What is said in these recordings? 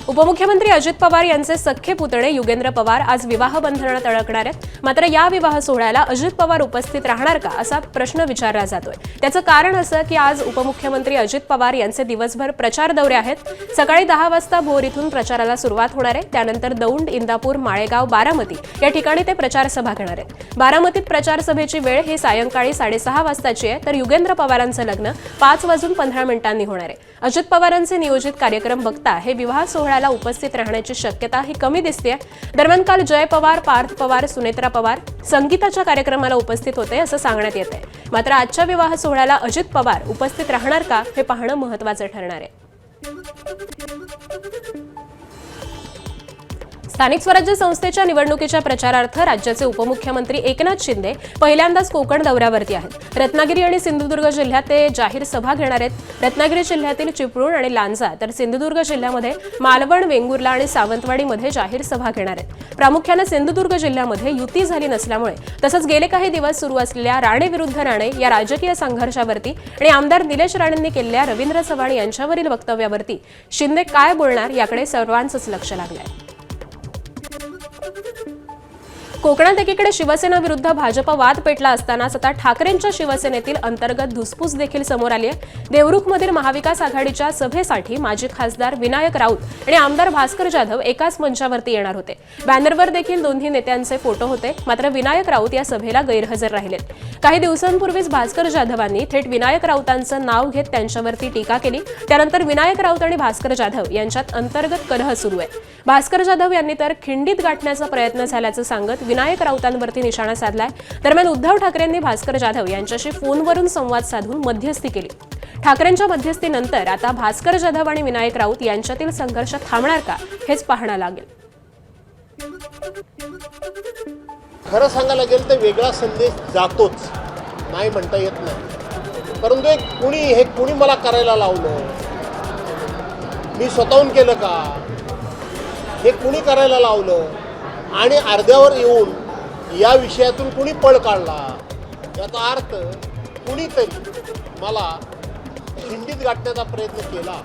उपमुख्यमंत्री अजित पवार यांचे सख्खे पुतणे युगेंद्र पवार आज विवाह बंधनात अडकणार आहेत. मात्र या विवाह सोहळ्याला अजित पवार उपस्थित राहणार का असा प्रश्न विचारला जातोय. त्याचं कारण असं की आज उपमुख्यमंत्री अजित पवार यांचे दिवसभर प्रचार दौरे आहेत. सकाळी 10 वाजता भोर इथून प्रचाराला सुरुवात होणार आहे. त्यानंतर दौंड, इंदापूर, माळेगाव, बारामती या ठिकाणी ते प्रचार सभा घेणार आहेत. बारामतीत प्रचार सभेची वेळ ही सायंकाळी 6:30 वाजताची आहे, तर युगेंद्र पवारांचं लग्न 5:15 होणार आहे. अजित पवारांचे नियोजित कार्यक्रम बघता हे विवाह सोहळ्याला उपस्थित राहण्याची शक्यता ही कमी दिसते. दरम्यान काल जय पवार, पार्थ पवार, सुनेत्रा पवार संगीताच्या कार्यक्रमाला उपस्थित होते असं सांगण्यात येत आहे. मात्र आजच्या विवाह सोहळ्याला अजित पवार उपस्थित राहणार का हे पाहणं महत्त्वाचं ठरणार आहे. स्थानिक स्वराज्य संस्थेच्या निवडणुकीच्या प्रचारार्थ राज्याचे उपमुख्यमंत्री एकनाथ शिंदे पहिल्यांदाच कोकण दौऱ्यावरती आहेत. रत्नागिरी आणि सिंधुदुर्ग जिल्ह्यात ते जाहीर सभा घेणार आहेत. रत्नागिरी जिल्ह्यातील चिपळूण आणि लांजा तर सिंधुदुर्ग जिल्ह्यामध्ये मालवण, वेंगुर्ला आणि सावंतवाडीमध्ये जाहीर सभा घेणार आहेत. प्रामुख्याने सिंधुदुर्ग जिल्ह्यामध्ये युती झाली नसल्यामुळे तसंच गेले काही दिवस सुरू असलेल्या राणे विरुद्ध राणे या राजकीय संघर्षावरती आणि आमदार निलेश राणेंनी केलेल्या रवींद्र चव्हाण यांच्यावरील वक्तव्यावरती शिंदे काय बोलणार याकडे सर्वांचंच लक्ष लागलंय. कोकणात एकीकडे शिवसेना विरुद्ध भाजप वाद पेटला असतानाच आता ठाकरेंच्या शिवसेनेतील अंतर्गत धुसफूस देखील समोर आली आहे. देवरुखमधील महाविकास आघाडीच्या सभेसाठी माजी खासदार विनायक राऊत आणि आमदार भास्कर जाधव एकाच मंचावरती येणार होते. बॅनरवर देखील दोन्ही नेत्यांचे फोटो होते. मात्र विनायक राऊत या सभेला गैरहजर राहिलेत. काही दिवसांपूर्वीच भास्कर जाधवांनी थेट विनायक राऊतांचं नाव घेत त्यांच्यावरती टीका केली. त्यानंतर विनायक राऊत आणि भास्कर जाधव यांच्यात अंतर्गत कलह सुरू आहे. भास्कर जाधव यांनी तर खिंडीत गाठण्याचा प्रयत्न झाल्याचं सांगत विनायक राऊतांवरती निशाणा साधलाय. दरम्यान उद्धव ठाकरेंनी भास्कर जाधव यांच्याशी फोनवरून संवाद साधून मध्यस्थी केली. ठाकरेंच्या मध्यस्थीनंतर आता भास्कर जाधव आणि विनायक राऊत यांच्यातील संघर्ष थांबणार का हेच पाहणं लागेल. खरं सांगायला गेलं तर वेगळा संदेश जातोच, नाही म्हणता येत नाही. परंतु हे कुणी मला करायला लावलं, मी स्वतःहून केलं का, हे कुणी करायला लावलं आणि अर्ध्यावर येऊन या विषयातून कुणी पळ काढला, याचा अर्थ कुणीतरी मला खिंडीत गाठण्याचा प्रयत्न केला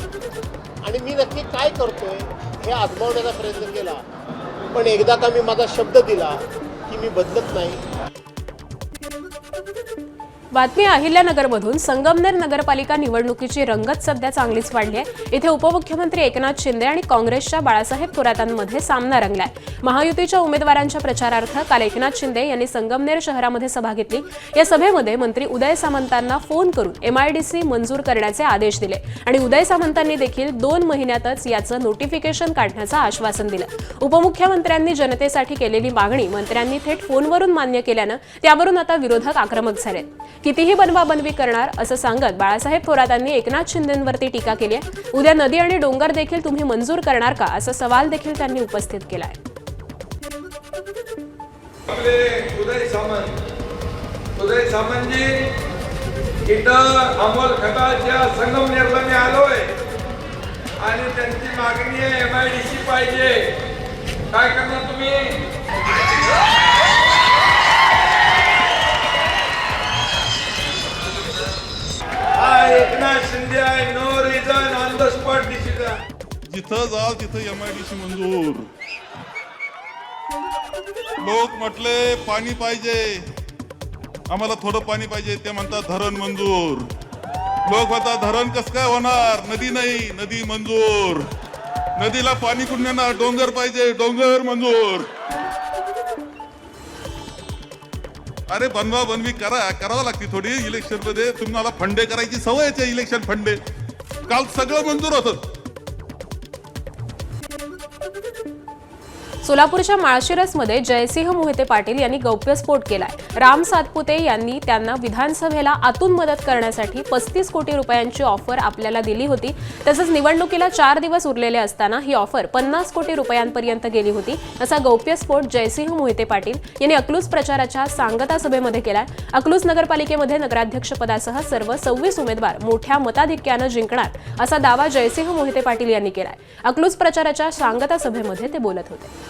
आणि मी नक्की काय करतोय हे आजमावण्याचा प्रयत्न केला. पण एकदा का मी माझा शब्द दिला की मी बदलत नाही. बातमी अहिल्यानगरमधून. संगमनेर नगरपालिका निवडणुकीची रंगत सध्या चांगलीच वाढली आहे. इथे उपमुख्यमंत्री एकनाथ शिंदे आणि काँग्रेसच्या बाळासाहेब थोरातांमध्ये सामना रंगलाय. महायुतीच्या उमेदवारांच्या प्रचारार्थ काल एकनाथ शिंदे यांनी संगमनेर शहरामध्ये सभा घेतली. या सभेमध्ये मंत्री उदय सामंतांना फोन करून MIDC मंजूर करण्याचे आदेश दिले आणि उदय सामंतांनी देखील 2 महिन्यातच याचं नोटिफिकेशन काढण्याचं आश्वासन दिलं. उपमुख्यमंत्र्यांनी जनतेसाठी केलेली मागणी मंत्र्यांनी थेट फोनवरून मान्य केल्यानं त्यावरून आता विरोधक आक्रमक झाले. कितीही बनवाबनवी करणार असं सांगत बाळासाहेब थोरातांनी एकनाथ शिंदेंवरती टीका केली आहे. उद्या नदी आणि डोंगर देखील तुम्ही मंजूर करणार का असा सवाल देखील त्यांनी उपस्थित केला आहे. उदय सामंतजी इथं अमोल खताळच्या संगमनेरला मी आलोय आणि त्यांची मागणी आहे MIDC पाहिजे. काय करणार तुम्ही? एकनाथ शिंदे आहे, no reason, on the spot decision. जिथं जाल तिथं MIDC मंजूर. लोक म्हटले पाणी पाहिजे, आम्हाला थोडं पाणी पाहिजे, ते म्हणतात धरण मंजूर. लोक म्हणतात धरण कसं काय होणार, नदी नाही, नदी मंजूर. नदीला पाणी कुठून येणार, डोंगर पाहिजे, डोंगर मंजूर. अरे बनवाबनवी करावं लागते थोडी. इलेक्शन मध्ये तुम्हाला फंडे करायची सवयच आहे. इलेक्शन फंडे काल सगळं मंजूर होतं. सोलापूरच्या माळशिरसमध्ये जयसिंह मोहिते पाटील यांनी गौप्यस्फोट केलाय. राम सातपुते यांनी त्यांना विधानसभेला आतून मदत करण्यासाठी 35 कोटी रुपयांची ऑफर आपल्याला दिली होती. तसंच निवडणुकीला 4 दिवस उरलेले असताना ही ऑफर 50 कोटी रुपयांपर्यंत गेली होती असा गौप्यस्फोट जयसिंह मोहिते पाटील यांनी अकलूज प्रचाराच्या सांगता सभेमध्ये केलाय. अकलूज नगरपालिकेमध्ये नगराध्यक्षपदासह सर्व 26 उमेदवार मोठ्या मताधिक्यानं जिंकणार असा दावा जयसिंह मोहिते पाटील यांनी केलाय. अकलूज प्रचाराच्या सांगता सभेमध्ये ते बोलत होते.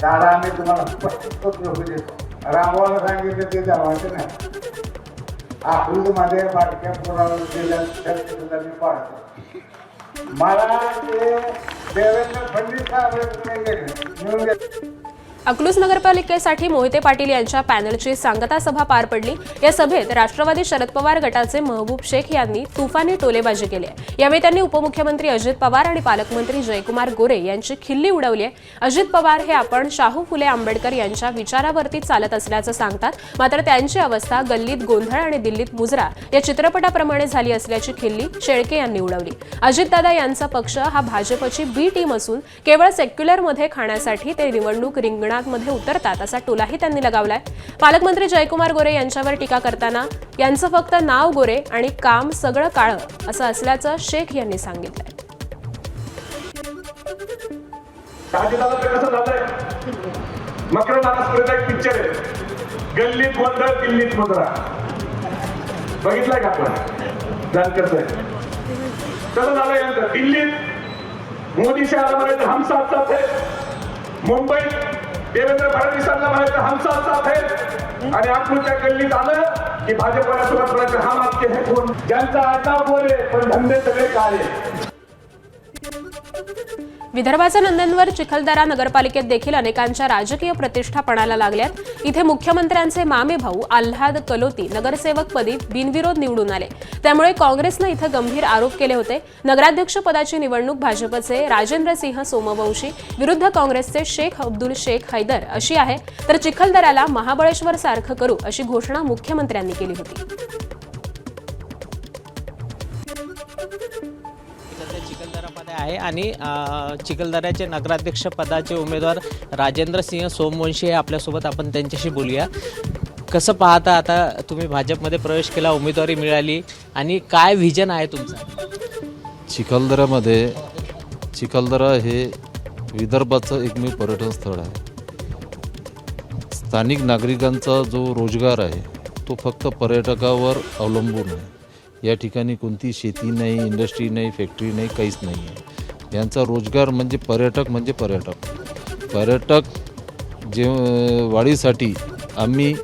दादा आम्ही तुम्हाला स्पष्ट देतो. रामभाऊला सांगितलं ते जमायचं नाही. अकलूजमध्ये बाटक्या पुरावर दिल्या मी पाहतो. मला ते देवेंद्र फडणवीस साहेब अकलूज नगरपालिकेसाठी मोहिते पाटील यांच्या पॅनलची सांगता सभा पार पडली. या सभेत राष्ट्रवादी शरद पवार गटाचे महबूब शेख यांनी तुफानी टोलेबाजी केली. यावेळी त्यांनी उपमुख्यमंत्री अजित पवार आणि पालकमंत्री जयकुमार गोरे यांची खिल्ली उडवली आहे. अजित पवार हे आपण शाहू फुले आंबेडकर यांच्या विचारावरती चालत असल्याचं सांगतात, मात्र त्यांची अवस्था गल्लीत गोंधळ आणि दिल्लीत मुजरा या चित्रपटाप्रमाणे झाली असल्याची खिल्ली शेळके यांनी उडवली. अजितदादा यांचा पक्ष हा भाजपची बी टीम असून केवळ सेक्युलरमध्ये खाण्यासाठी ते निवडणूक रिंगणात मध्ये उतरतात असा टोलाही त्यांनी लगावलाय. पालकमंत्री जयकुमार गोरे यांच्यावर टीका करताना यांचं फक्त नाव गोरे आणि काम सगळं काळं असं असल्याचं शेख यांनी सांगितलंय. पिक्चर आहे, गल्लीत गोंधळ दिल्लीत मुद्रा, बघितलाय का आपण? जानकर साहेब कसं झालं यांचं? दिल्लीत मोदी शहराला म्हणायचं हम साथ साथ है, मुंबईत देवेंद्र फडणवीसांना म्हणायचं हम साथ साथ है, आणि अकलूजच्या गल्लीत आलं की भाजपला सुरुवात करायचं हम आपके है कोण. ज्यांचा आडनाव बोले पण धंदे सगळे काळे. विदर्भाच्या नंदनवर चिखलदरा नगरपालिकेत देखील अनेकांच्या राजकीय प्रतिष्ठा पणाला लागल्यात. इथे मुख्यमंत्र्यांचे मामे भाऊ आल्हाद कलोती नगरसेवकपदी बिनविरोध निवडून आले. त्यामुळे काँग्रेसनं इथं गंभीर आरोप केले होते. नगराध्यक्षपदाची निवडणूक भाजपचे राजेंद्र सिंह सोमवंशी विरुद्ध काँग्रेसचे शेख अब्दुल शेख हैदर अशी आहे, तर चिखलदऱ्याला महाबळेश्वर सारखं करू अशी घोषणा मुख्यमंत्र्यांनी केली होती. चिखलदरामध्ये आहे आणि चिखलदऱ्याचे नगराध्यक्ष पदाचे उमेदवार राजेंद्र सिंह सोमवंशी हे आपल्यासोबत. आपण त्यांच्याशी बोलूया. कसं पाहता, आता तुम्ही भाजपमध्ये प्रवेश केला, उमेदवारी मिळाली, आणि काय व्हिजन आहे तुमचं? चिखलदऱ्यामध्ये चिखलदरा हे विदर्भाचं एकमेव पर्यटन स्थळ आहे. स्थानिक नागरिकांचा जो रोजगार आहे तो फक्त पर्यटकावर अवलंबून आहे. या ठिकाणी कोणती शेती नाही, इंडस्ट्री नाही, फॅक्टरी नाही, काहीच नाही आहे. यांचा रोजगार म्हणजे पर्यटक जे वाढीसाठी आम्ही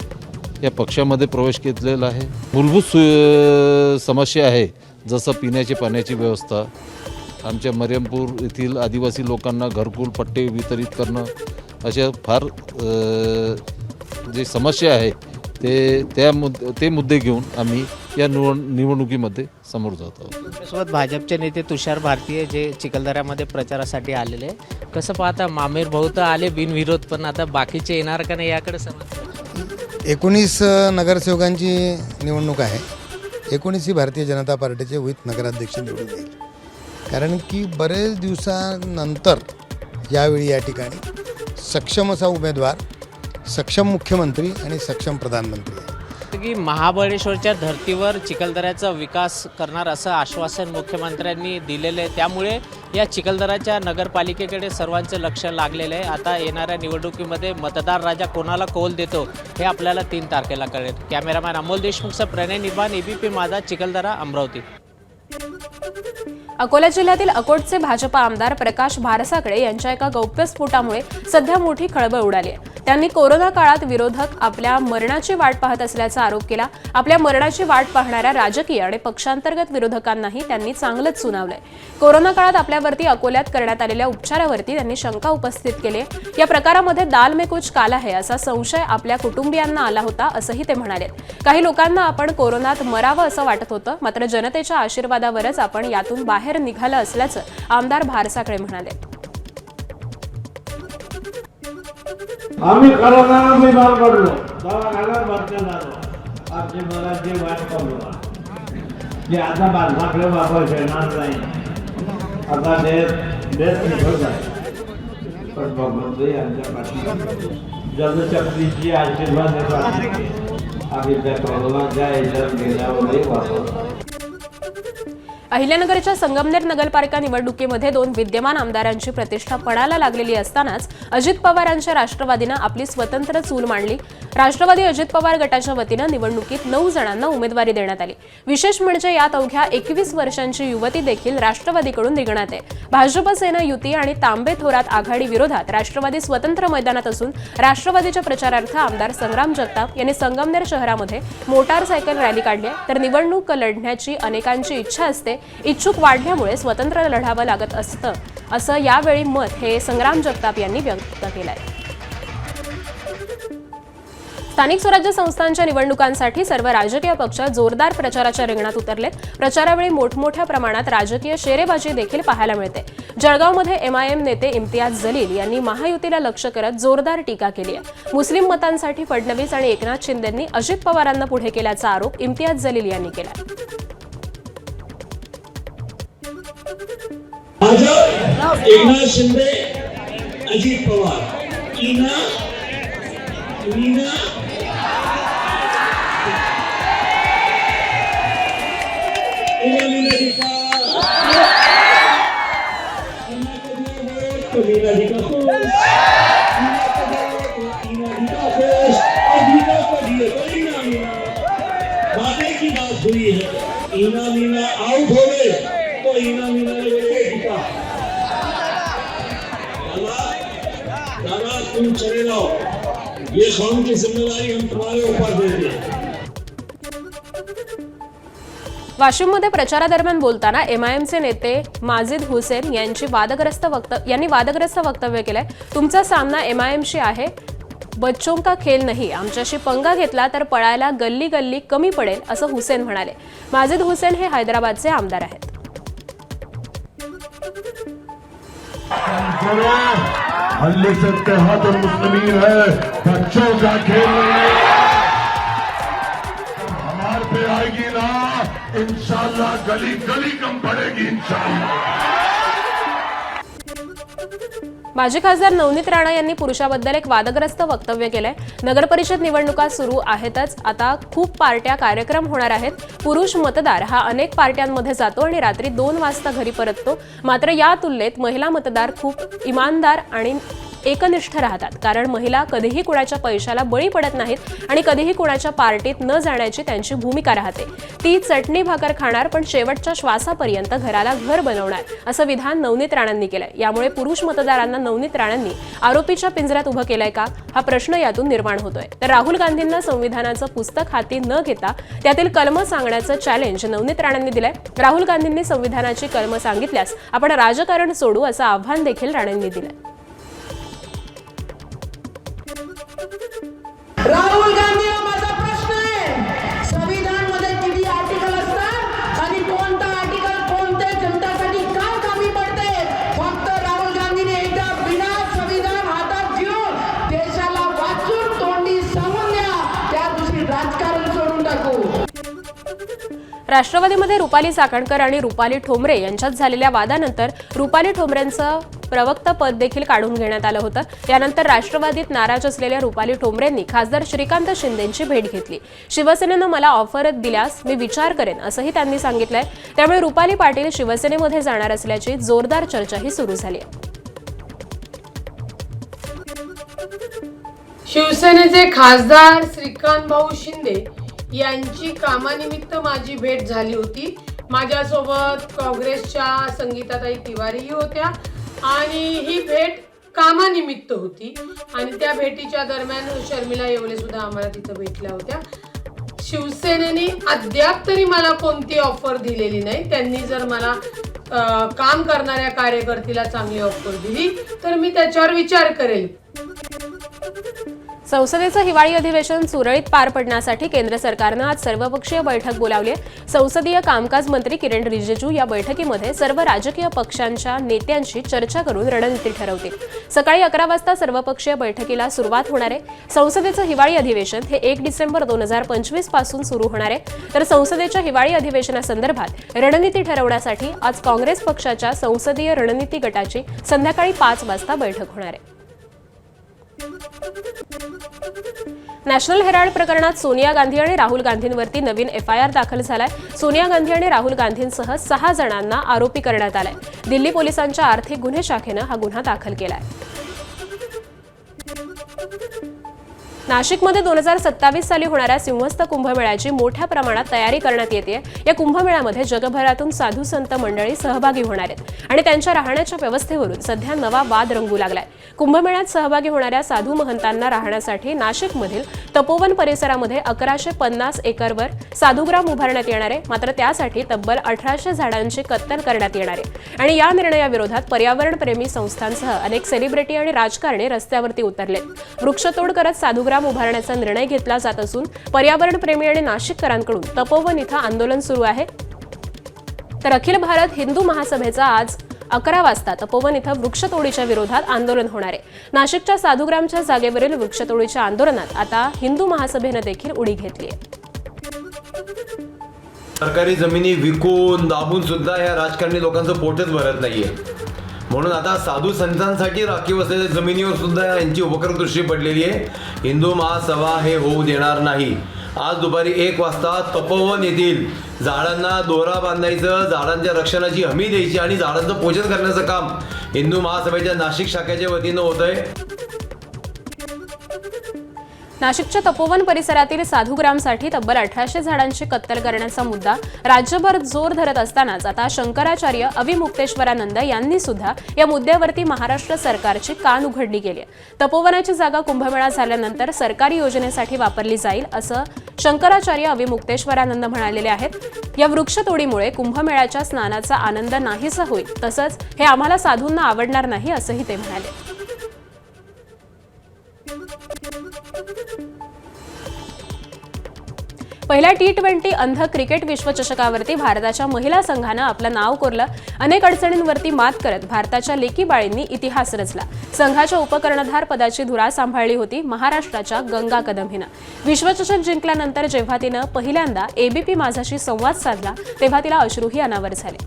या पक्षामध्ये प्रवेश केलेला आहे. मूलभूत समस्या आहे, जसं पिण्याची पाण्याची व्यवस्था, आमच्या मरियमपूर येथील आदिवासी लोकांना घरकुल पट्टे वितरित करणं, अशा फार जे समस्या आहे ते मुद्दे घेऊन आम्ही या निवडणुकीमध्ये समोर जात आहोत. सोबत भाजपचे नेते तुषार भारतीय जे चिखलदऱ्यामध्ये प्रचारासाठी आलेले. कसं पाहता, मामेर भाऊ तर आले बिनविरोध, पण आता बाकीचे येणार का नाही याकडे समज? 19 नगरसेवकांची निवडणूक आहे. 19 ही भारतीय जनता पार्टीचे विथ नगराध्यक्ष निवडून येईल. कारण की बरेच दिवसानंतर यावेळी या ठिकाणी सक्षम असा उमेदवार, सक्षम मुख्यमंत्री आणि सक्षम प्रधानमंत्री आहे. की महाबळेश्वरच्या धर्तीवर चिखलदऱ्याचा विकास करणार असं आश्वासन मुख्यमंत्र्यांनी दिलेलं आहे. त्यामुळे या चिखलदऱ्याच्या नगरपालिकेकडे सर्वांचं लक्ष लागलेलं आहे. आता येणाऱ्या निवडणुकीमध्ये मतदार राजा कोणाला कौल देतो हे आपल्याला 3 तारखेला कळेल. कॅमेरामॅन अमोल देशमुखचा प्रणय निर्माण, एबीपी माझा, चिखलदरा, अमरावती. अकोला जिल्ह्यातील अकोटचे भाजपा आमदार प्रकाश भारसाकडे यांच्या एका गौप्यस्फोटामुळे सध्या मोठी खळबळ उडाली आहे. त्यांनी कोरोना काळात विरोधक आपल्या मरणाची वाट पाहत असल्याचा आरोप केला. आपल्या मरणाची वाट पाहणाऱ्या राजकीय आणि पक्षांतर्गत विरोधकांनाही त्यांनी चांगलंच सुनावलंय. कोरोना काळात आपल्यावरती अकोल्यात करण्यात आलेल्या उपचारावरती त्यांनी शंका उपस्थित केली. या प्रकारामध्ये दाल में कुछ काला है असा संशय आपल्या कुटुंबियांना आला होता असंही ते म्हणाले. काही लोकांना आपण कोरोनात मरावं असं वाटत होतं, मात्र जनतेच्या आशीर्वादावरच आपण यातून बाहेर निघालं असल्याचं आमदार भारसाकडे म्हणाले. आम्ही कोरोनाला मी बाहेर पडलो, दवाखान्यात भरती झालो. आपली मराठी वाट पाहलो की आता भारताकडे वापर येणार नाही, आता देश निघत आहे. पण भगवंत यांच्या पाठी जनशक्तीची आशीर्वाद आम्ही त्या कोरोनाच्या याच्यात गेल्यावरही वापरतो. अहिल्यानगरच्या संगमनेर नगरपालिका निवडणुकीमध्ये 2 विद्यमान आमदारांची प्रतिष्ठा पणाला लागलेली असतानाच अजित पवारांच्या राष्ट्रवादीनं आपली स्वतंत्र चूल मांडली. राष्ट्रवादी अजित पवार गटाच्या वतीनं निवडणुकीत 9 जणांना उमेदवारी देण्यात आली. विशेष म्हणजे यात अवघ्या 21 वर्षांची युवती देखील राष्ट्रवादीकडून रिंगणात आहे. भाजप सेना युती आणि तांबे थोरात आघाडी विरोधात राष्ट्रवादी स्वतंत्र मैदानात असून राष्ट्रवादीच्या प्रचारार्थ आमदार संग्राम जगताप यांनी संगमनेर शहरामध्ये मोटारसायकल रॅली काढली आहे. तर निवडणूक लढण्याची अनेकांची इच्छा असते, इच्छुक वाढल्यामुळे स्वतंत्र लढावं लागत असतं, असं यावेळी मत हे संग्राम जगताप यांनी व्यक्त केलंय. स्थानिक स्वराज्य संस्थांच्या निवडणुकांसाठी सर्व राजकीय पक्ष जोरदार प्रचाराच्या रिंगणात उतरलेत. प्रचारावेळी मोठमोठ्या प्रमाणात राजकीय शेरेबाजी देखील पाहायला मिळते. जळगावमध्ये MIM नेते इम्तियाज जलील यांनी महायुतीला लक्ष्य करत जोरदार टीका केली आहे. मुस्लिम मतांसाठी फडणवीस आणि एकनाथ शिंदेंनी अजित पवारांना पुढे केल्याचा आरोप इम्तियाज जलील यांनी केला. एकनाथ शिंदे, अजित पवार, मीना बातें की बात हुई है, ईना मीना आउट हो गए तो ईना मीना ने बोले टीका, दादा तुम चले जाओ, ये कौम की जिम्मेदारी हम तुम्हारे ऊपर देते हैं. वाशिममध्ये प्रचारादरम्यान बोलताना MIMचे नेते माजिद हुसेन यांनी वादग्रस्त वक्तव्य केलंय. तुमचा सामना MIMशी आहे, बच्चों का खेल नाही. आमच्याशी पंगा घेतला तर पळायला गल्ली गल्ली कमी पडेल, असं हुसेन म्हणाले. माजिद हुसेन हे हैदराबादचे आमदार आहेत. हल्ले से इत्तेहाद मुस्लिमीन है, बच्चों का खेल नहीं है. हमारे पे आएगी ना, इंशाल्लाह गली गली कम पड़ेगी इंशाल्लाह. माजी खासदार नवनीत राणा यांनी पुरुषाबद्दल एक वादग्रस्त वक्तव्य केलंय. नगरपरिषद निवडणुका सुरू आहेतच, आता खूप पार्ट्या कार्यक्रम होणार आहेत. पुरुष मतदार हा अनेक पार्ट्यांमध्ये जातो आणि रात्री 2 वाजता घरी परततो. मात्र या तुलनेत महिला मतदार खूप इमानदार आणि एकनिष्ठ राहतात, कारण महिला कधीही कुणाच्या पैशाला बळी पडत नाहीत आणि कधीही कुणाच्या पार्टीत न जाण्याची त्यांची भूमिका राहते. ती चटणी भाकर खाणार पण शेवटच्या श्वासापर्यंत घराला घर बनवणार, असं विधान नवनीत राणांनी केलंय. यामुळे पुरुष मतदारांना नवनीत राणांनी आरोपीच्या पिंजऱ्यात उभं केलंय का, हा प्रश्न यातून निर्माण होतोय. तर राहुल गांधींना संविधानाचं पुस्तक हाती न घेता त्यातील कलमं सांगण्याचं चॅलेंज नवनीत राणांनी दिलंय. राहुल गांधींनी संविधानाची कलमं सांगितल्यास आपण राजकारण सोडू, असं आव्हान देखील राणांनी दिलंय. राहुल गांधीला माझा प्रश्न आहे, संविधान मध्ये किती आर्टिकल असतात आणि कोणता आर्टिकल कोणत्या जनतासाठी काय कामी पडते? फक्त राहुल गांधीने एकदा बिना संविधान हातात घेऊन देशाला वाचून तोंडी सांगून द्या, त्या दिवशी राजकारण सोडून टाकू. राष्ट्रवादीमध्ये रुपाली चाकणकर आणि रुपाली ठोंबरे यांच्यात झालेल्या वादानंतर रुपाली ठोंबरेंचं प्रवक्ता पद देखील काढून घेण्यात आलं होतं. त्यानंतर राष्ट्रवादीत नाराज असलेल्या रुपाली ठोंबरेंनी खासदार श्रीकांत शिंदेंची भेट घेतली. शिवसेनेनं मला ऑफर दिल्यास मी विचार करेन, असंही त्यांनी सांगितलंय. त्यामुळे रुपाली पाटील शिवसेनेमध्ये जाणार असल्याची जोरदार चर्चाही सुरू झाली आहे. शिवसेनेचे खासदार श्रीकांत भाऊ शिंदे यांची कामानिमित्त माझी भेट झाली होती. माझ्यासोबत काँग्रेसच्या संगीताताई तिवारीही होत्या आणि ही भेट कामानिमित्त होती आणि त्या भेटीच्या दरम्यान शर्मिला येवले सुद्धा आम्हाला तिथं भेटल्या होत्या. शिवसेनेने अद्याप तरी मला कोणती ऑफर दिलेली नाही. त्यांनी जर मला काम करणाऱ्या कार्यकर्त्याला चांगली ऑफर दिली तर मी त्याच्यावर विचार करेल. संसदेचं हिवाळी अधिवेशन सुरळीत पार पडण्यासाठी केंद्र सरकारनं आज सर्वपक्षीय बैठक बोलावली आहे. संसदीय कामकाज मंत्री किरण रिजिजू या बैठकीमध्ये सर्व राजकीय पक्षांच्या नेत्यांशी चर्चा करून रणनीती ठरवतील. सकाळी 11 वाजता सर्वपक्षीय बैठकीला सुरुवात होणार आहे. संसदेचं हिवाळी अधिवेशन हे 1 डिसेंबर 2025 पासून सुरू होणार आहे. तर संसदेच्या हिवाळी अधिवेशनासंदर्भात रणनीती ठरवण्यासाठी आज काँग्रेस पक्षाच्या संसदीय रणनीती गटाची संध्याकाळी 5 वाजता बैठक होणार आहे. नॅशनल हेराल्ड प्रकरणात सोनिया गांधी आणि राहुल गांधींवरती नवीन एफआयआर दाखल झालाय. सोनिया गांधी आणि राहुल गांधींसह 6 जणांना आरोपी करण्यात आलाय. दिल्ली पोलिसांच्या आर्थिक गुन्हे शाखेनं हा गुन्हा दाखल केलाय. नाशिकमध्ये 2027 साली होणाऱ्या सिंहस्थ कुंभमेळ्याची मोठ्या प्रमाणात तयारी करण्यात येते. या कुंभमेळ्यामध्ये जगभरातून साधू संत मंडळी सहभागी होणार आहेत आणि त्यांच्या राहण्याच्या व्यवस्थेवरून सध्या नवा वाद रंगू लागलाय. कुंभमेळ्यात सहभागी होणाऱ्या साधू महंतांना राहण्यासाठी नाशिकमधील तपोवन परिसरामध्ये 1150 एकरवर साधुग्राम उभारण्यात येणार आहे. मात्र त्यासाठी तब्बल 1800 झाडांची कत्तल करण्यात येणार आहे आणि या निर्णयाविरोधात पर्यावरणप्रेमी संस्थांसह अनेक सेलिब्रिटी आणि राजकारणी रस्त्यावरती उतरलेत. वृक्षतोड करत साधुग्राम उभारण्याचा निर्णय घेतला जात असून पर्यावरणप्रेमी आणि नाशिककरांकडून तपोवन इथं आंदोलन सुरू आहे. तर अखिल भारत हिंदू महासभेचा आज 11 वाजता तपोवन इथं वृक्षतोडीच्या विरोधात आंदोलन होणार आहे. नाशिकच्या साधुग्रामच्या जागेवरील वृक्षतोडीच्या आंदोलनात आता हिंदू महासभेनं देखील उडी घेतली आहे. सरकारी जमिनी विकून दाबून सुद्धा या राजकारणी लोकांचं पोटच भरत नाहीये. म्हणून आता साधू संतांसाठी राखीव असलेल्या जमिनीवर सुद्धा यांची उपक्रम दृष्टी पडलेली आहे. हिंदू महासभा हे होऊ देणार नाही. आज दुपारी 1 वाजता तपोवन येथील झाडांना दोरा बांधायचं, झाडांच्या रक्षणाची हमी द्यायची आणि झाडांचं पोषण करण्याचं काम हिंदू महासभेच्या नाशिक शाखेच्या वतीनं होत आहे. नाशिकच्या तपोवन परिसरातील साधुग्रामसाठी तब्बल 1800 झाडांची कत्तल करण्याचा मुद्दा राज्यभर जोर धरत असतानाच आता शंकराचार्य अविमुक्तेश्वरानंद यांनी सुद्धा या मुद्द्यावरती महाराष्ट्र सरकारची कान उघडली गेली आहे. तपोवनाची जागा कुंभमेळा झाल्यानंतर सरकारी योजनेसाठी वापरली जाईल असं शंकराचार्य अविमुक्तेश्वरानंद म्हणालेले आहेत. या वृक्षतोडीमुळे कुंभमेळ्याच्या स्नानाचा आनंद नाहीसा होईल, तसंच हे आम्हाला साधूंना आवडणार नाही असंही ते म्हणाले. पहिल्या T20 अंध क्रिकेट विश्वचषकावरती भारताच्या महिला संघानं आपलं नाव कोरलं. अनेक अडचणींवरती मात करत भारताच्या लेकी बाळींनी इतिहास रचला. संघाच्या उपकर्णधार पदाची धुरा सांभाळली होती महाराष्ट्राच्या गंगा कदम हिनं. विश्वचषक जिंकल्यानंतर जेव्हा तिनं पहिल्यांदा ABP माझाशी संवाद साधला तेव्हा तिला अश्रूही अनावर झाले.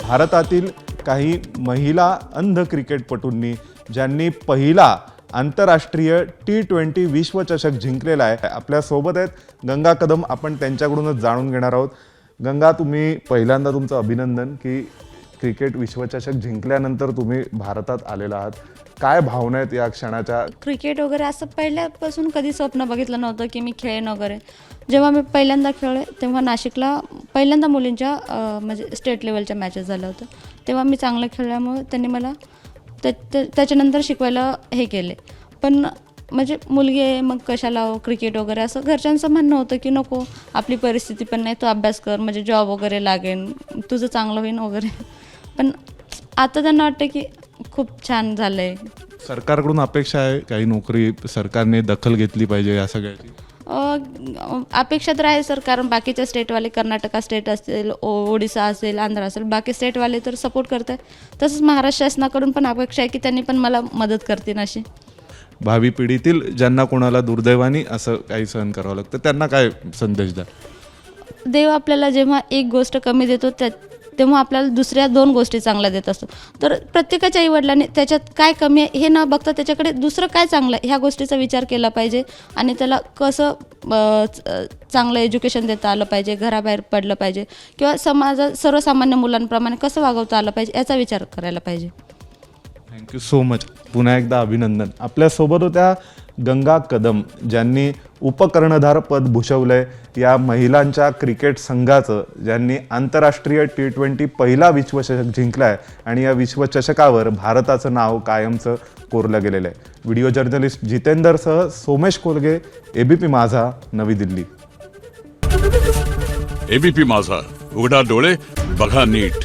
भारतातील काही महिला अंध क्रिकेटपटूंनी ज्यांनी पहिला आंतरराष्ट्रीय T20 विश्वचषक जिंकलेला आहे, आपल्या सोबत आहेत गंगा कदम. आपण त्यांच्याकडूनच जाणून घेणार आहोत. गंगा, तुम्ही पहिल्यांदा तुमचं अभिनंदन की क्रिकेट विश्वचषक जिंकल्यानंतर तुम्ही भारतात आलेला आहात. काय भावना आहेत या क्षणाच्या? क्रिकेट वगैरे असं पहिल्यापासून कधी स्वप्न बघितलं नव्हतं की मी खेळेन वगैरे. जेव्हा मी पहिल्यांदा खेळले तेव्हा नाशिकला पहिल्यांदा मुलींच्या म्हणजे स्टेट लेवलच्या मॅचेस झाल्या होत्या. तेव्हा मी चांगलं खेळल्यामुळे त्यांनी मला त्याच्यानंतर शिकवायला हे केले. पण म्हणजे मुलगी आहे मग कशाला क्रिकेट वगैरे असं घरच्यांचं म्हणणं होतं की नको, आपली परिस्थिती पण नाही, तू अभ्यास कर, म्हणजे जॉब वगैरे लागेल, तुझं चांगलं होईन वगैरे. पण आता त्यांना वाटतं की खूप छान झालं आहे. सरकारकडून अपेक्षा आहे काही नोकरी सरकारने दखल घेतली पाहिजे या सगळ्याची? अपेक्षा तर आहे सर, कारण बाकीचे स्टेटवाले, कर्नाटका स्टेट असेल, ओडिसा असेल, आंध्र असेल, बाकी स्टेटवाले तर सपोर्ट करत आहेत. तसंच महाराष्ट्र शासनाकडून पण अपेक्षा आहे की त्यांनी पण मला मदत करतील अशी. भावी पिढीतील ज्यांना कोणाला दुर्दैवानी असं काही सहन करावं लागतं त्यांना काय संदेश द्या? देव आपल्याला जेव्हा एक गोष्ट कमी देतो तेव्हा आपल्याला दुसऱ्या 2 गोष्टी चांगल्या देत असतो. तर प्रत्येकाच्या आईवडिलांनी त्याच्यात काय कमी आहे हे न बघता त्याच्याकडे दुसरं काय चांगलं आहे ह्या गोष्टीचा विचार केला पाहिजे आणि त्याला कसं चांगलं एज्युकेशन देता आलं पाहिजे, घराबाहेर पडलं पाहिजे किंवा समाजात सर्वसामान्य मुलांप्रमाणे कसं वागवता आलं पाहिजे याचा विचार करायला पाहिजे. Thank you so much. पुन्हा एकदा अभिनंदन. आपल्यासोबत होत्या गंगा कदम, ज्यांनी उपकर्णधार पद भूषवलंय या महिलांच्या क्रिकेट संघाचं, ज्यांनी आंतरराष्ट्रीय T20 पहिला विश्वचषक जिंकलाय आणि या विश्वचषकावर भारताचं नाव कायमचं कोरलं गेलेलं आहे. व्हिडिओ जर्नलिस्ट जितेंदरसह सोमेश कोलगे, ABP माझा, नवी दिल्ली. ABP माझा, उघडा डोळे बघा नीट.